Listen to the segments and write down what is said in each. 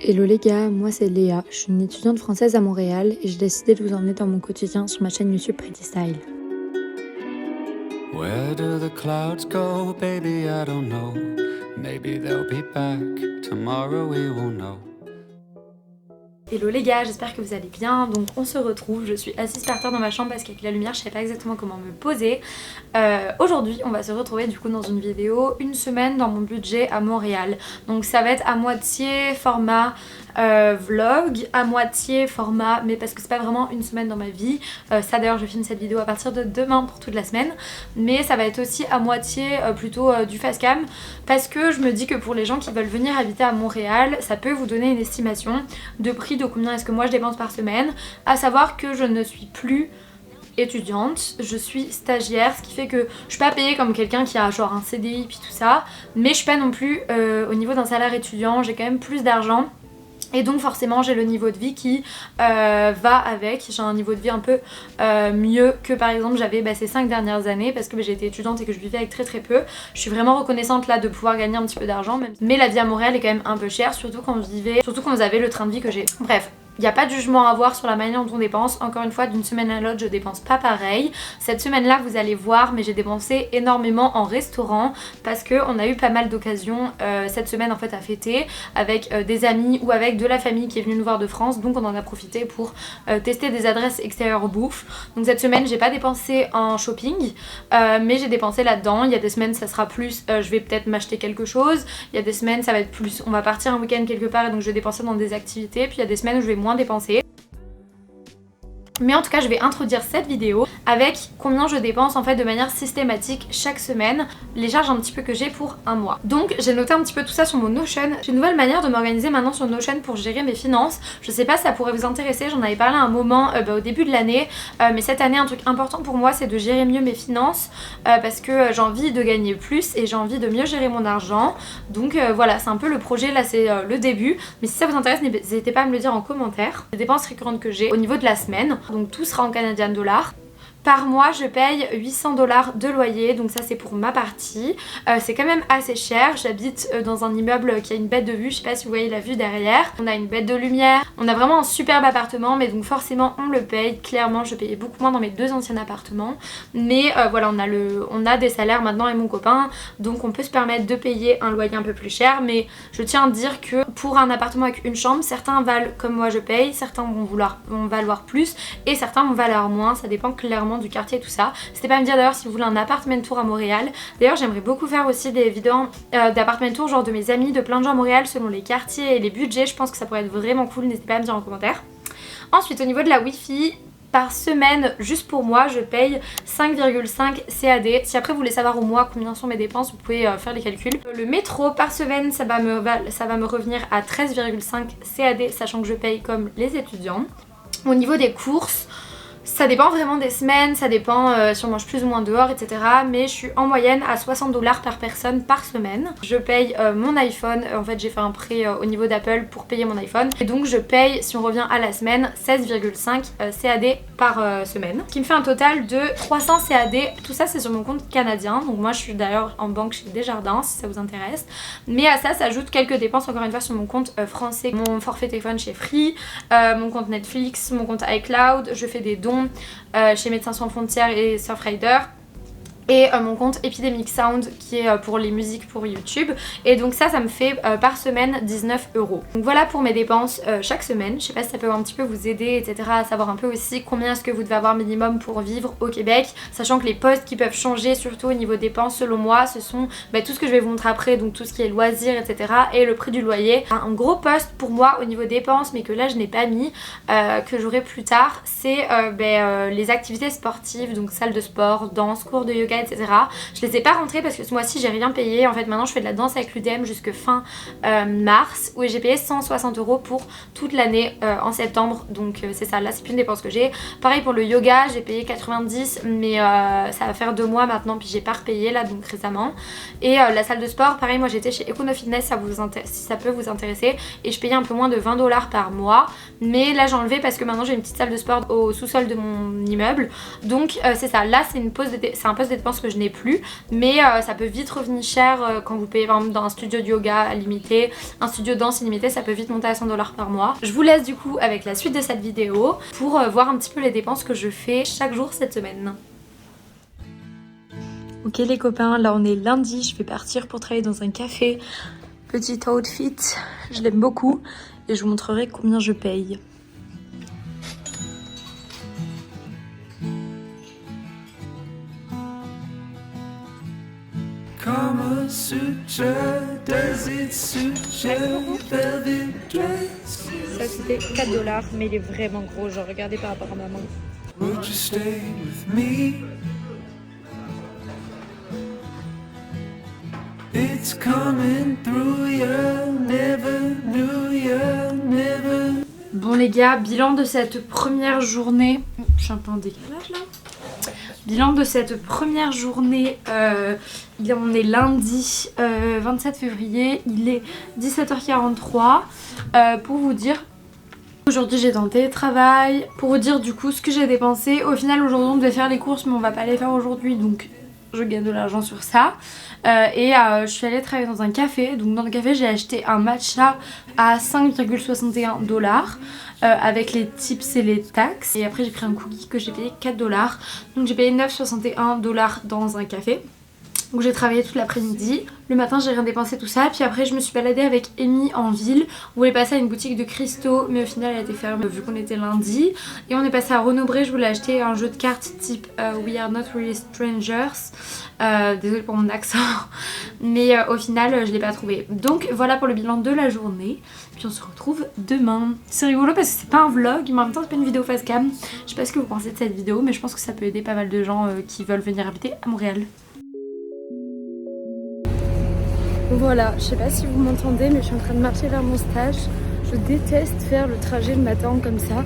Hello les gars, moi c'est Léa, je suis une étudiante française à Montréal et j'ai décidé de vous emmener dans mon quotidien sur ma chaîne YouTube Pretty Style. Where do the clouds go, baby, I don't know. Maybe they'll be back, tomorrow we won't know. Hello les gars, j'espère que vous allez bien. Donc on se retrouve, je suis assise par terre dans ma chambre parce qu'avec la lumière je sais pas exactement comment me poser. Aujourd'hui on va se retrouver du coup dans une vidéo, une semaine dans mon budget à Montréal. Donc ça va être à moitié format vlog, à moitié format, mais parce que c'est pas vraiment une semaine dans ma vie. Ça d'ailleurs je filme cette vidéo à partir de demain pour toute la semaine. Mais ça va être aussi à moitié plutôt du face cam, parce que je me dis que pour les gens qui veulent venir habiter à Montréal, ça peut vous donner une estimation de prix de combien est-ce que moi je dépense par semaine. À savoir que je ne suis plus étudiante, je suis stagiaire, ce qui fait que je suis pas payée comme quelqu'un qui a genre un CDI puis tout ça, mais je suis pas non plus au niveau d'un salaire étudiant, j'ai quand même plus d'argent. Et donc forcément j'ai le niveau de vie qui va avec, j'ai un niveau de vie un peu mieux que par exemple j'avais ces 5 dernières années, parce que j'ai été étudiante et que je vivais avec très peu. Je suis vraiment reconnaissante là de pouvoir gagner un petit peu d'argent, mais la vie à Montréal est quand même un peu chère, surtout quand vous avez le train de vie que j'ai. Bref. Il n'y a pas de jugement à avoir sur la manière dont on dépense. Encore une fois, d'une semaine à l'autre, je dépense pas pareil. Cette semaine-là, vous allez voir, mais j'ai dépensé énormément en restaurant parce qu'on a eu pas mal d'occasions cette semaine en fait à fêter avec des amis ou avec de la famille qui est venue nous voir de France. Donc on en a profité pour tester des adresses extérieures bouffe. Donc cette semaine, j'ai pas dépensé en shopping, mais j'ai dépensé là-dedans. Il y a des semaines, ça sera plus, je vais peut-être m'acheter quelque chose. Il y a des semaines, ça va être plus, on va partir un week-end quelque part et donc je vais dépenser dans des activités. Puis il y a des semaines où je vais moins dépenser. Mais en tout cas je vais introduire cette vidéo avec combien je dépense en fait de manière systématique chaque semaine, les charges un petit peu que j'ai pour un mois. Donc j'ai noté un petit peu tout ça sur mon Notion. J'ai une nouvelle manière de m'organiser maintenant sur Notion pour gérer mes finances. Je sais pas si ça pourrait vous intéresser, j'en avais parlé à un moment au début de l'année, mais cette année un truc important pour moi c'est de gérer mieux mes finances parce que j'ai envie de gagner plus et j'ai envie de mieux gérer mon argent. Donc voilà, c'est un peu le projet, là c'est le début, mais si ça vous intéresse n'hésitez pas à me le dire en commentaire. Les dépenses récurrentes que j'ai au niveau de la semaine, donc tout sera en Canadian dollars. Par mois je paye 800 $ de loyer, donc ça c'est pour ma partie. C'est quand même assez cher, j'habite dans un immeuble qui a une baie de vue, je sais pas si vous voyez la vue derrière. On a une baie de lumière, on a vraiment un superbe appartement, mais donc forcément on le paye. Clairement je payais beaucoup moins dans mes deux anciens appartements. Mais voilà, on a des salaires maintenant et mon copain, donc on peut se permettre de payer un loyer un peu plus cher. Mais je tiens à dire que pour un appartement avec une chambre, certains valent comme moi je paye, certains vont valoir plus et certains vont valoir moins, ça dépend clairement du quartier et tout ça. N'hésitez pas à me dire d'ailleurs si vous voulez un appartement tour à Montréal. D'ailleurs j'aimerais beaucoup faire aussi des vidéos d'appartement tour genre de mes amis, de plein de gens à Montréal selon les quartiers et les budgets. Je pense que ça pourrait être vraiment cool, n'hésitez pas à me dire en commentaire. Ensuite au niveau de la wifi, par semaine, juste pour moi, je paye 5,5 CAD. Si après vous voulez savoir au mois combien sont mes dépenses, vous pouvez faire les calculs. Le métro par semaine, ça va me revenir à 13,5 CAD, sachant que je paye comme les étudiants. Au niveau des courses, ça dépend vraiment des semaines, ça dépend si on mange plus ou moins dehors, etc. Mais je suis en moyenne à 60 $ par personne par semaine. Je paye mon iPhone, en fait j'ai fait un prêt au niveau d'Apple pour payer mon iPhone. Et donc je paye, si on revient à la semaine, 16,5 CAD par semaine. Ce qui me fait un total de 300 CAD. Tout ça c'est sur mon compte canadien. Donc moi je suis d'ailleurs en banque chez Desjardins si ça vous intéresse. Mais à ça s'ajoutent quelques dépenses encore une fois sur mon compte français. Mon forfait téléphone chez Free, mon compte Netflix, mon compte iCloud. Je fais des dons chez Médecins Sans Frontières et Surfrider. Et mon compte Epidemic Sound qui est pour les musiques pour YouTube. Et donc ça me fait par semaine 19 €. Donc voilà pour mes dépenses chaque semaine. Je sais pas si ça peut un petit peu vous aider, etc. à savoir un peu aussi combien est-ce que vous devez avoir minimum pour vivre au Québec. Sachant que les postes qui peuvent changer surtout au niveau dépenses selon moi, ce sont tout ce que je vais vous montrer après, donc tout ce qui est loisirs, etc. et le prix du loyer. Un gros poste pour moi au niveau dépenses, mais que là je n'ai pas mis, que j'aurai plus tard, c'est les activités sportives, donc salle de sport, danse, cours de yoga, etc. Je les ai pas rentrées parce que ce mois-ci j'ai rien payé. En fait maintenant je fais de la danse avec l'UDEM jusque fin mars, où j'ai payé 160 € pour toute l'année en septembre. Donc c'est ça, là c'est plus une dépense que j'ai. Pareil pour le yoga, j'ai payé 90, mais ça va faire 2 mois maintenant, puis j'ai pas repayé là donc récemment. Et la salle de sport, pareil, moi j'étais chez Econo Fitness, si ça peut vous intéresser, et je payais un peu moins de 20 $ par mois. Mais là j'ai enlevé parce que maintenant j'ai une petite salle de sport au sous-sol de mon immeuble. Donc c'est ça, là c'est un poste de dépenses que je n'ai plus, mais ça peut vite revenir cher quand vous payez par exemple dans un studio de yoga limité, un studio de danse illimité, ça peut vite monter à 100 $ par mois. Je vous laisse du coup avec la suite de cette vidéo pour voir un petit peu les dépenses que je fais chaque jour cette semaine. Ok les copains, là on est lundi, je vais partir pour travailler dans un café. Petit outfit, je l'aime beaucoup et je vous montrerai combien je paye. Kama Sutra, does it suit your velvet dress? Ça c'était 4 $, mais il est vraiment gros, genre regardez par rapport à ma main. Would you stay with me? It's coming through you, never knew you, never. Bon les gars, bilan de cette première journée. Je suis un peu en décalage là. Bilan de cette première journée, on est lundi 27 février, il est 17h43. Pour vous dire, aujourd'hui j'étais en télétravail. Pour vous dire du coup ce que j'ai dépensé, au final aujourd'hui on devait faire les courses mais on va pas les faire aujourd'hui donc je gagne de l'argent sur ça. Je suis allée travailler dans un café, donc dans le café j'ai acheté un matcha à 5,61 $. Avec les tips et les taxes. Et après j'ai pris un cookie que j'ai payé 4 $. Donc j'ai payé 9,61 $ dans un café. Donc j'ai travaillé toute l'après-midi. Le matin j'ai rien dépensé tout ça. Puis après je me suis baladée avec Amy en ville. On voulait passer à une boutique de cristaux mais au final elle a été fermée vu qu'on était lundi. Et on est passé à Renaud-Bré. Je voulais acheter un jeu de cartes type We Are Not Really Strangers. Désolée pour mon accent. Mais au final je l'ai pas trouvé. Donc voilà pour le bilan de la journée. Puis on se retrouve demain. C'est rigolo parce que c'est pas un vlog mais en même temps c'est pas une vidéo face cam. Je sais pas ce que vous pensez de cette vidéo mais je pense que ça peut aider pas mal de gens qui veulent venir habiter à Montréal. Voilà, je sais pas si vous m'entendez mais je suis en train de marcher vers mon stage. Je déteste faire le trajet le matin comme ça.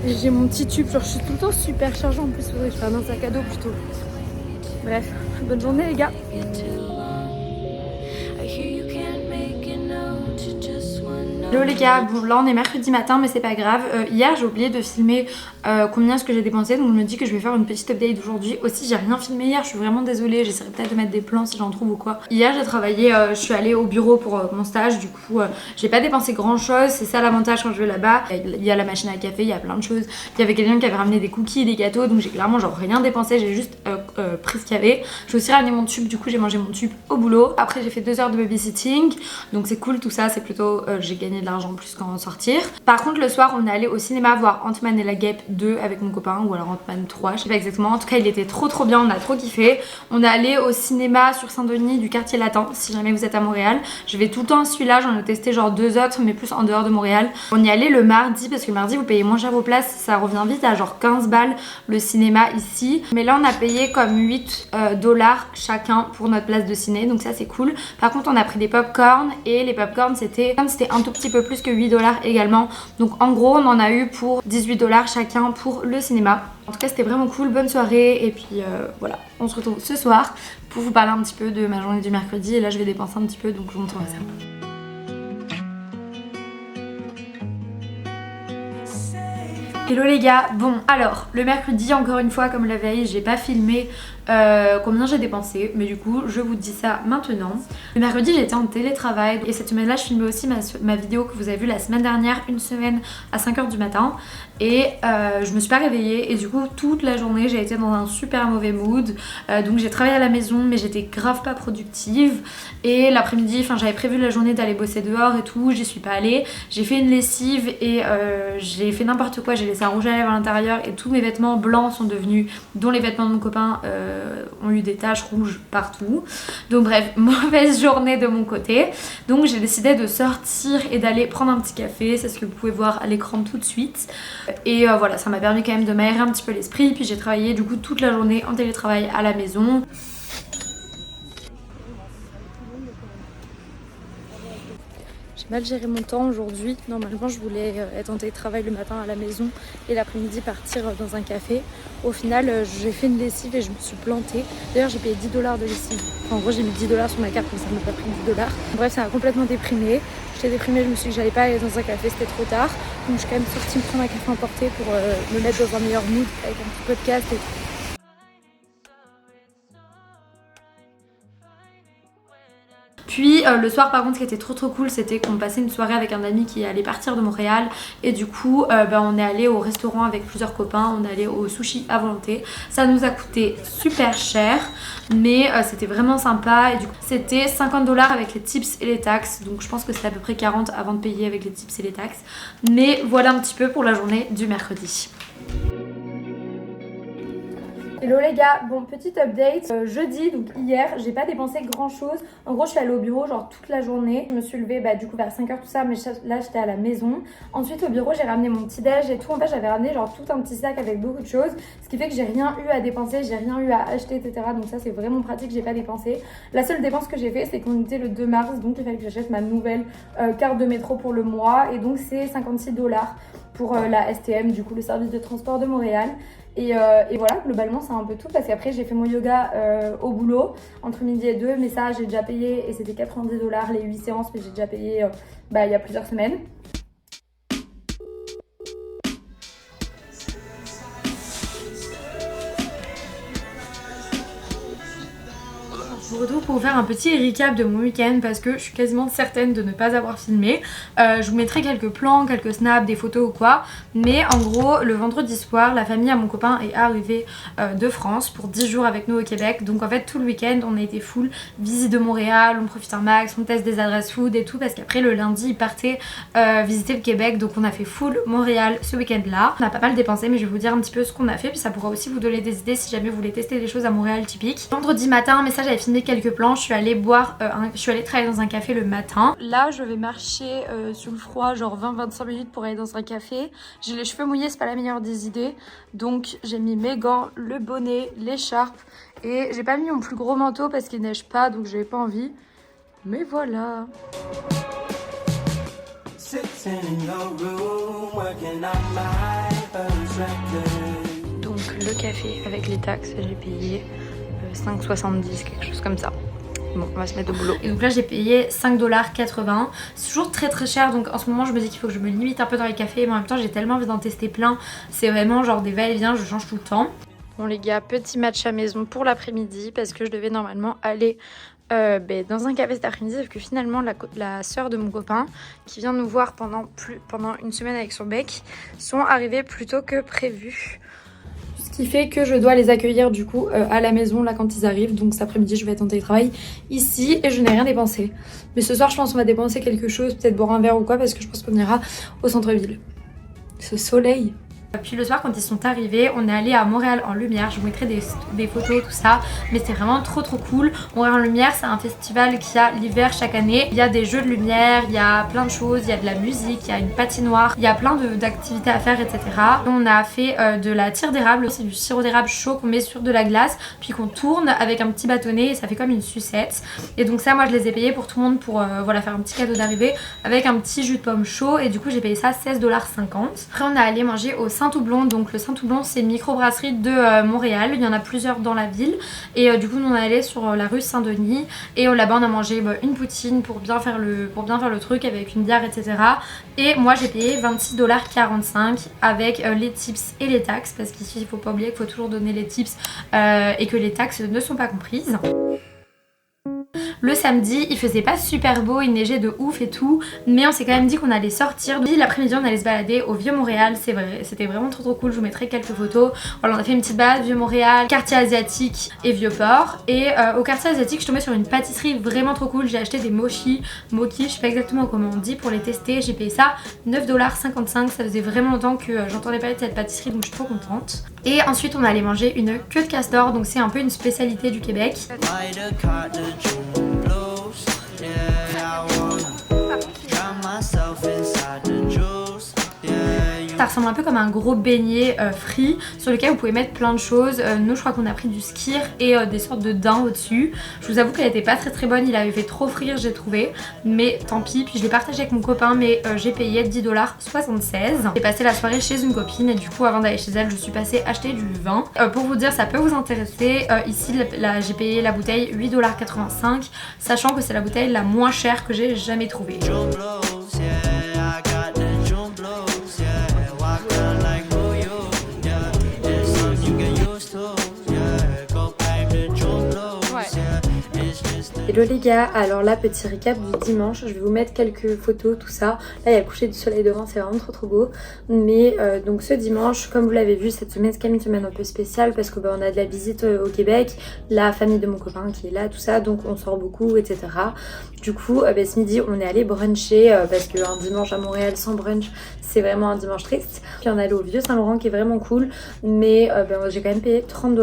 J'ai mon petit tube, genre je suis tout le temps super chargée en plus, faudrait que je fasse un sac à dos plutôt. Bref, bonne journée les gars. Hello les gars, bon là on est mercredi matin mais c'est pas grave. Hier j'ai oublié de filmer combien est-ce que j'ai dépensé donc je me dis que je vais faire une petite update aujourd'hui. Aussi j'ai rien filmé hier, je suis vraiment désolée, j'essaierai peut-être de mettre des plans si j'en trouve ou quoi. Hier j'ai travaillé, je suis allée au bureau pour mon stage, du coup j'ai pas dépensé grand chose, c'est ça l'avantage quand je vais là-bas. Il y a la machine à café, il y a plein de choses. Il y avait quelqu'un qui avait ramené des cookies, des gâteaux donc j'ai clairement genre rien dépensé, j'ai juste pris ce qu'il y avait. J'ai aussi ramené mon tube, du coup j'ai mangé mon tube au boulot. Après j'ai fait 2 heures de babysitting donc c'est cool tout ça, c'est plutôt j'ai gagné de l'argent plus qu'en sortir. Par contre le soir on est allé au cinéma voir Ant-Man et la Guêpe 2 avec mon copain ou alors Ant-Man 3, je sais pas exactement. En tout cas il était trop bien, on a trop kiffé. On est allé au cinéma sur Saint-Denis du quartier latin si jamais vous êtes à Montréal. Je vais tout le temps à celui-là, j'en ai testé genre 2 autres mais plus en dehors de Montréal. On y allait le mardi parce que le mardi vous payez moins cher vos places, ça revient vite à genre 15 balles le cinéma ici. Mais là on a payé comme 8 $ chacun pour notre place de ciné donc ça c'est cool. Par contre on a pris des pop-corn et les pop-corn c'était un tout petit peu plus que 8 $ également. Donc en gros on en a eu pour 18 $ chacun pour le cinéma. En tout cas c'était vraiment cool, bonne soirée et puis voilà, on se retrouve ce soir pour vous parler un petit peu de ma journée du mercredi et là je vais dépenser un petit peu donc je vous montrerai ça. Hello les gars, bon alors le mercredi encore une fois comme la veille j'ai pas filmé combien j'ai dépensé mais du coup je vous dis ça maintenant. Le mercredi j'étais en télétravail et cette semaine là je filmais aussi ma vidéo que vous avez vue la semaine dernière, une semaine à 5 h du matin et je me suis pas réveillée et du coup toute la journée j'ai été dans un super mauvais mood donc j'ai travaillé à la maison mais j'étais grave pas productive et l'après-midi, enfin j'avais prévu la journée d'aller bosser dehors et tout, j'y suis pas allée. J'ai fait une lessive et j'ai fait n'importe quoi, j'ai laissé un rouge à lèvres à l'intérieur et tous mes vêtements blancs sont devenus, dont les vêtements de mon copain ont eu des taches rouges partout. Donc bref, mauvaise journée de mon côté. Donc j'ai décidé de sortir et d'aller prendre un petit café, c'est ce que vous pouvez voir à l'écran tout de suite. Et voilà, ça m'a permis quand même de m'aérer un petit peu l'esprit. Puis j'ai travaillé du coup toute la journée en télétravail à la maison. J'ai mal géré mon temps aujourd'hui. Normalement je voulais être en télétravail le matin à la maison et l'après-midi partir dans un café. Au final j'ai fait une lessive et je me suis plantée. D'ailleurs j'ai payé 10 $ de lessive. Enfin, en gros j'ai mis 10 $ sur ma carte mais ça m'a pas pris 10 $. Bref ça m'a complètement déprimée. J'étais déprimée, je me suis dit que j'allais pas aller dans un café, c'était trop tard. Donc je suis quand même sortie me prendre un café emporté pour me mettre dans un meilleur mood avec un petit podcast et tout. Puis le soir par contre ce qui était trop cool, c'était qu'on passait une soirée avec un ami qui allait partir de Montréal. Et du coup on est allé au restaurant avec plusieurs copains, on est allé au sushi à volonté. Ça nous a coûté super cher, mais c'était vraiment sympa. Et du coup c'était 50 $ avec les tips et les taxes, donc je pense que c'était à peu près 40 avant de payer avec les tips et les taxes. Mais voilà un petit peu pour la journée du mercredi. Hello les gars, bon petite update, jeudi donc hier j'ai pas dépensé grand chose. En gros je suis allée au bureau genre toute la journée. Je me suis levée du coup vers 5h tout ça, mais là j'étais à la maison. Ensuite au bureau j'ai ramené mon petit déj et tout. En fait j'avais ramené genre tout un petit sac avec beaucoup de choses, ce qui fait que j'ai rien eu à dépenser, j'ai rien eu à acheter etc. Donc ça c'est vraiment pratique, j'ai pas dépensé. La seule dépense que j'ai fait c'est qu'on était le 2 mars, donc il fallait que j'achète ma nouvelle carte de métro pour le mois. Et donc c'est 56 $ pour la STM, du coup le service de transport de Montréal. Et voilà, globalement c'est un peu tout, parce qu'après j'ai fait mon yoga au boulot entre midi et 2, mais ça j'ai déjà payé et c'était 90 $ les 8 séances, mais j'ai déjà payé il y a plusieurs semaines. Je vous retrouve pour vous faire un petit recap de mon week-end parce que je suis quasiment certaine de ne pas avoir filmé. Je vous mettrai quelques plans, quelques snaps, des photos ou quoi. Mais en gros, le vendredi soir, la famille à mon copain est arrivée de France pour 10 jours avec nous au Québec. Donc en fait, tout le week-end, on a été full visite de Montréal, on profite un max, on teste des adresses food et tout. Parce qu'après, le lundi, ils partaient visiter le Québec. Donc on a fait full Montréal ce week-end-là. On a pas mal dépensé, mais je vais vous dire un petit peu ce qu'on a fait. Puis ça pourra aussi vous donner des idées si jamais vous voulez tester des choses à Montréal typiques. Vendredi matin, mais ça j'avais filmé quelques plans, je suis allée travailler dans un café le matin. Là je vais marcher sous le froid genre 20-25 minutes pour aller dans un café. J'ai les cheveux mouillés, c'est pas la meilleure des idées, donc j'ai mis mes gants, le bonnet, l'écharpe et j'ai pas mis mon plus gros manteau parce qu'il neige pas, donc j'avais pas envie, mais voilà. Donc le café avec les taxes j'ai payé 5,70, quelque chose comme ça. Bon, on va se mettre au boulot. Et donc là j'ai payé 5,80 $. C'est toujours très très cher, donc en ce moment je me dis qu'il faut que je me limite un peu dans les cafés, mais en même temps j'ai tellement envie d'en tester plein. C'est vraiment genre des va-et-vient, je change tout le temps. Bon les gars, petit match à maison pour l'après-midi parce que je devais normalement aller dans un café cet après-midi, sauf que finalement la sœur de mon copain qui vient nous voir pendant une semaine avec son bec sont arrivés plus tôt que prévu. Ce qui fait que je dois les accueillir du coup à la maison là quand ils arrivent. Donc cet après-midi je vais être en télétravail ici et je n'ai rien dépensé. Mais ce soir je pense qu'on va dépenser quelque chose, peut-être boire un verre ou quoi, parce que je pense qu'on ira au centre-ville. Ce soleil. Puis le soir quand ils sont arrivés, on est allé à Montréal en Lumière. Je vous mettrai des photos tout ça, mais c'était vraiment trop cool. Montréal en Lumière c'est un festival qui a l'hiver chaque année. Il y a des jeux de lumière, il y a plein de choses, il y a de la musique, il y a une patinoire, il y a plein d'activités à faire etc. On a fait de la tire d'érable, c'est du sirop d'érable chaud qu'on met sur de la glace puis qu'on tourne avec un petit bâtonnet et ça fait comme une sucette. Et donc ça moi je les ai payés pour tout le monde pour voilà, faire un petit cadeau d'arrivée avec un petit jus de pomme chaud, et du coup j'ai payé ça 16,50 $. Après on est allé manger au Saint-Houblon. Donc le Saint-Houblon c'est une microbrasserie de Montréal, il y en a plusieurs dans la ville et du coup nous on est allé sur la rue Saint-Denis et là-bas on a mangé une poutine pour bien faire le truc avec une bière etc. Et moi j'ai payé 26,45 $ avec les tips et les taxes, parce qu'ici il faut pas oublier qu'il faut toujours donner les tips et que les taxes ne sont pas comprises. Le samedi, il faisait pas super beau, il neigeait de ouf et tout, mais on s'est quand même dit qu'on allait sortir. L'après-midi, on allait se balader au Vieux-Montréal, c'est vrai, c'était vraiment trop cool, je vous mettrai quelques photos. Voilà, on a fait une petite balade Vieux-Montréal, quartier asiatique et Vieux-Port. Et au quartier asiatique, je tombais sur une pâtisserie vraiment trop cool. J'ai acheté des mochi, je sais pas exactement comment on dit, pour les tester. J'ai payé ça 9,55 $, ça faisait vraiment longtemps que j'entendais parler de cette pâtisserie, donc je suis trop contente. Et ensuite, on allait manger une queue de castor, donc c'est un peu une spécialité du Québec. Ça ressemble un peu comme un gros beignet frit sur lequel vous pouvez mettre plein de choses. Nous je crois qu'on a pris du skyr et des sortes de daims au dessus. Je vous avoue qu'elle était pas très bonne, il avait fait trop frire j'ai trouvé, mais tant pis. Puis je l'ai partagé avec mon copain, mais j'ai payé 10,76 $. J'ai passé la soirée chez une copine et du coup avant d'aller chez elle je suis passée acheter du vin. Pour vous dire, ça peut vous intéresser, ici j'ai payé la bouteille 8,85 $, sachant que c'est la bouteille la moins chère que j'ai jamais trouvée. Hello les gars, alors là petit récap du dimanche, je vais vous mettre quelques photos, tout ça. Là il y a le coucher du soleil devant, c'est vraiment trop beau. Mais donc ce dimanche, comme vous l'avez vu, cette semaine c'est quand même une semaine un peu spéciale parce que on a de la visite au Québec, la famille de mon copain qui est là, tout ça, donc on sort beaucoup, etc. Du coup ce midi on est allé bruncher parce qu'un dimanche à Montréal sans brunch c'est vraiment un dimanche triste. Puis on est allé au Vieux Saint-Laurent qui est vraiment cool, mais j'ai quand même payé 30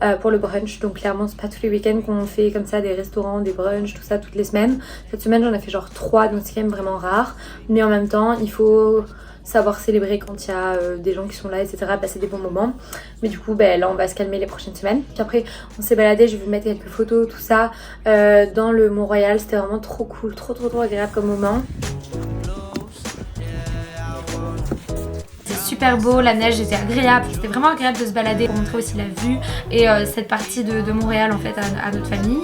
$ pour le brunch, donc clairement c'est pas tous les week-ends qu'on fait comme ça des restaurants, des brunchs, tout ça toutes les semaines. Cette semaine j'en ai fait genre 3, donc c'est quand même vraiment rare, mais en même temps il faut savoir célébrer quand il y a des gens qui sont là, etc., passer des bons moments. Mais du coup là on va se calmer les prochaines semaines. Puis après on s'est baladé, je vais vous mettre quelques photos, tout ça dans le Mont-Royal. C'était vraiment trop cool, trop agréable comme moment. Super beau, la neige était agréable, c'était vraiment agréable de se balader pour montrer aussi la vue et cette partie de Montréal en fait à notre famille.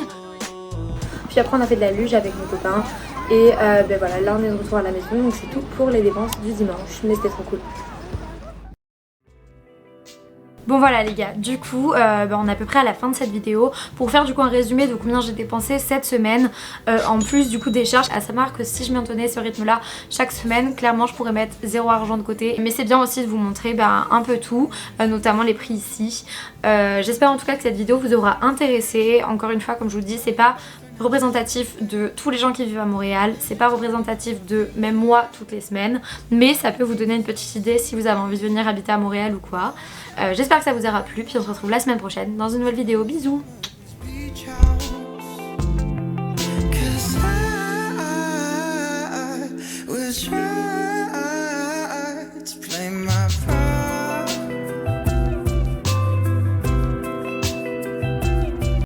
Puis après on a fait de la luge avec mon copain et voilà, là on est de retour à la maison, donc c'est tout pour les dépenses du dimanche, mais c'était trop cool. Bon voilà les gars, du coup on est à peu près à la fin de cette vidéo. Pour faire du coup un résumé de combien j'ai dépensé cette semaine en plus du coup des charges, à savoir que si je m'y en tenais ce rythme là chaque semaine, clairement je pourrais mettre 0 argent de côté. Mais c'est bien aussi de vous montrer un peu tout, notamment les prix ici. J'espère en tout cas que cette vidéo vous aura intéressé. Encore une fois comme je vous dis, c'est pas représentatif de tous les gens qui vivent à Montréal, c'est pas représentatif de même moi toutes les semaines, mais ça peut vous donner une petite idée si vous avez envie de venir habiter à Montréal ou quoi. J'espère que ça vous aura plu, puis on se retrouve la semaine prochaine dans une nouvelle vidéo. Bisous. Was trying